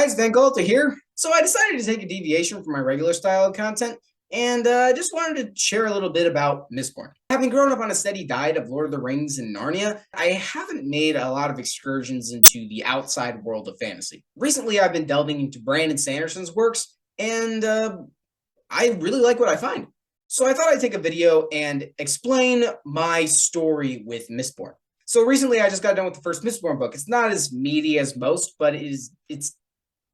guys, Van Galta here. So I decided to take a deviation from my regular style of content and just wanted to share a little bit about Mistborn. Having grown up on a steady diet of Lord of the Rings and Narnia, I haven't made a lot of excursions into the outside world of fantasy. Recently, I've been delving into Brandon Sanderson's works, and I really like what I find. So I thought I'd take a video and explain my story with Mistborn. So recently, I just got done with the first Mistborn book. It's not as meaty as most, but it's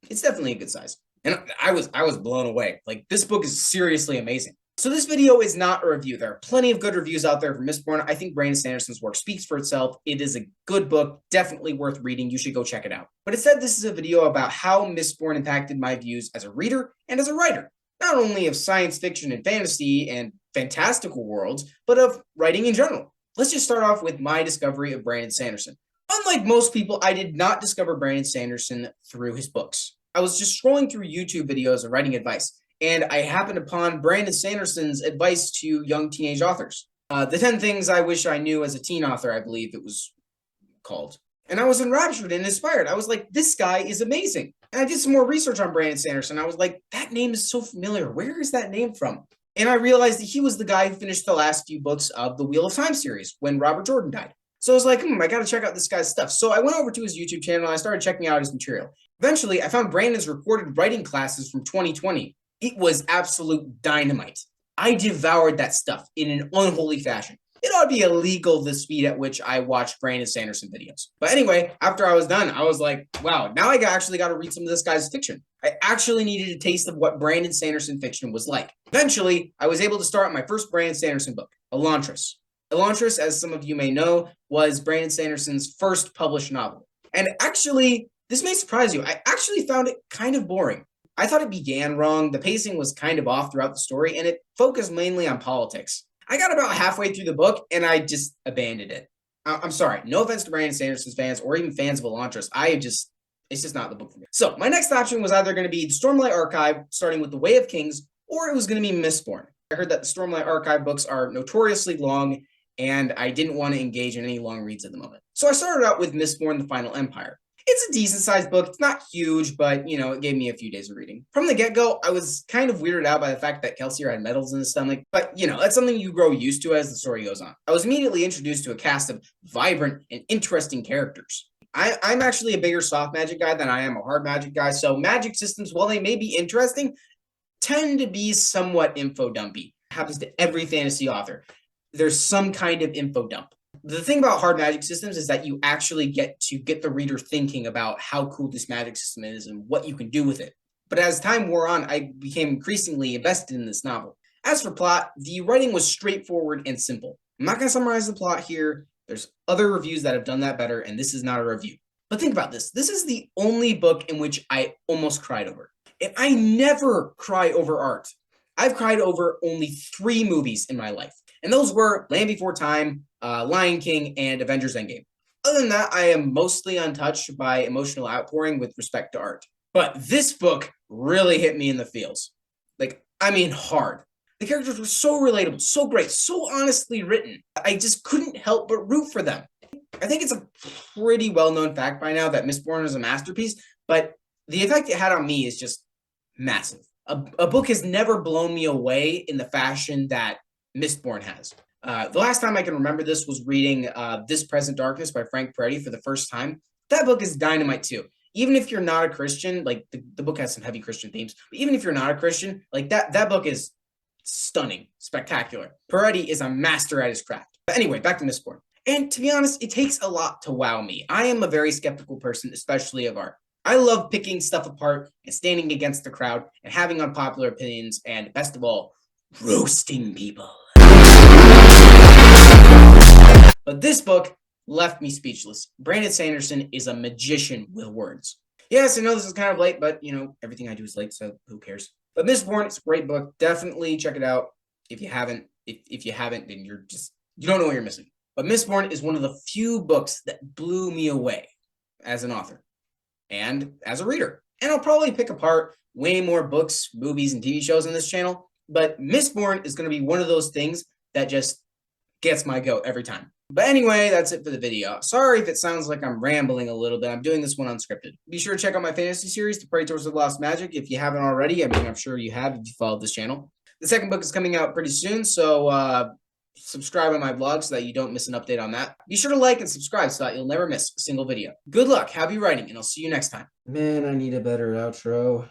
definitely a good size. And I was blown away. Like, this book is seriously amazing. So this video is not a review. There are plenty of good reviews out there for Mistborn. I think Brandon Sanderson's work speaks for itself. It is a good book, definitely worth reading. You should go check it out. But instead, this is a video about how Mistborn impacted my views as a reader and as a writer. Not only of science fiction and fantasy and fantastical worlds, but of writing in general. Let's just start off with my discovery of Brandon Sanderson. Unlike most people, I did not discover Brandon Sanderson through his books. I was just scrolling through YouTube videos of writing advice, and I happened upon Brandon Sanderson's advice to young teenage authors. The 10 Things I Wish I Knew as a Teen Author, I believe it was called. And I was enraptured and inspired. I was like, this guy is amazing. And I did some more research on Brandon Sanderson. I was like, that name is so familiar. Where is that name from? And I realized that he was the guy who finished the last few books of the Wheel of Time series when Robert Jordan died. So I was like, I got to check out this guy's stuff. So I went over to his YouTube channel and I started checking out his material. Eventually, I found Brandon's recorded writing classes from 2020. It was absolute dynamite. I devoured that stuff in an unholy fashion. It ought to be illegal the speed at which I watched Brandon Sanderson videos. But anyway, after I was done, I was like, wow, now I actually got to read some of this guy's fiction. I actually needed a taste of what Brandon Sanderson fiction was like. Eventually, I was able to start my first Brandon Sanderson book, Elantris. Elantris, as some of you may know, was Brandon Sanderson's first published novel. And actually, this may surprise you, I actually found it kind of boring. I thought it began wrong, the pacing was kind of off throughout the story, and it focused mainly on politics. I got about halfway through the book, and I just abandoned it. I'm sorry, no offense to Brandon Sanderson's fans, or even fans of Elantris, it's just not the book for me. So, my next option was either going to be the Stormlight Archive, starting with The Way of Kings, or it was going to be Mistborn. I heard that the Stormlight Archive books are notoriously long, and I didn't want to engage in any long reads at the moment. So I started out with Mistborn, The Final Empire. It's a decent-sized book. It's not huge, but, it gave me a few days of reading. From the get-go, I was kind of weirded out by the fact that Kelsier had medals in his stomach, but, that's something you grow used to as the story goes on. I was immediately introduced to a cast of vibrant and interesting characters. I'm actually a bigger soft magic guy than I am a hard magic guy, so magic systems, while they may be interesting, tend to be somewhat info dumpy. It happens to every fantasy author. There's some kind of info dump. The thing about hard magic systems is that you actually get the reader thinking about how cool this magic system is and what you can do with it. But as time wore on, I became increasingly invested in this novel. As for plot, the writing was straightforward and simple. I'm not going to summarize the plot here. There's other reviews that have done that better, and this is not a review. But think about this. This is the only book in which I almost cried over. And I never cry over art. I've cried over only 3 movies in my life. And those were Land Before Time, Lion King, and Avengers Endgame. Other than that, I am mostly untouched by emotional outpouring with respect to art. But this book really hit me in the feels. Hard. The characters were so relatable, so great, so honestly written. I just couldn't help but root for them. I think it's a pretty well-known fact by now that Mistborn is a masterpiece, but the effect it had on me is just massive. A book has never blown me away in the fashion that Mistborn has. The last time I can remember this was reading This Present Darkness by Frank Peretti for the first time. That book is dynamite too. Even if you're not a Christian, like the book has some heavy Christian themes, but even if you're not a Christian, like that book is stunning, spectacular. Peretti is a master at his craft. But anyway, back to Mistborn. And to be honest, it takes a lot to wow me. I am a very skeptical person, especially of art. I love picking stuff apart and standing against the crowd and having unpopular opinions and, best of all, roasting people. But this book left me speechless. Brandon Sanderson is a magician with words. Yes, I know this is kind of late, but, everything I do is late, so who cares? But Mistborn, it's a great book. Definitely check it out. If you haven't, then you don't know what you're missing. But Mistborn is one of the few books that blew me away as an author and as a reader. And I'll probably pick apart way more books, movies, and TV shows on this channel, but Mistborn is going to be one of those things that just gets my goat every time. But anyway, that's it for the video. Sorry if it sounds like I'm rambling a little bit. I'm doing this one unscripted. Be sure to check out my fantasy series, The Praetors of Lost Magic, if you haven't already. I mean, I'm sure you have if you followed this channel. The second book is coming out pretty soon, so subscribe on my blog so that you don't miss an update on that. Be sure to like and subscribe so that you'll never miss a single video. Good luck, happy writing, and I'll see you next time. Man, I need a better outro.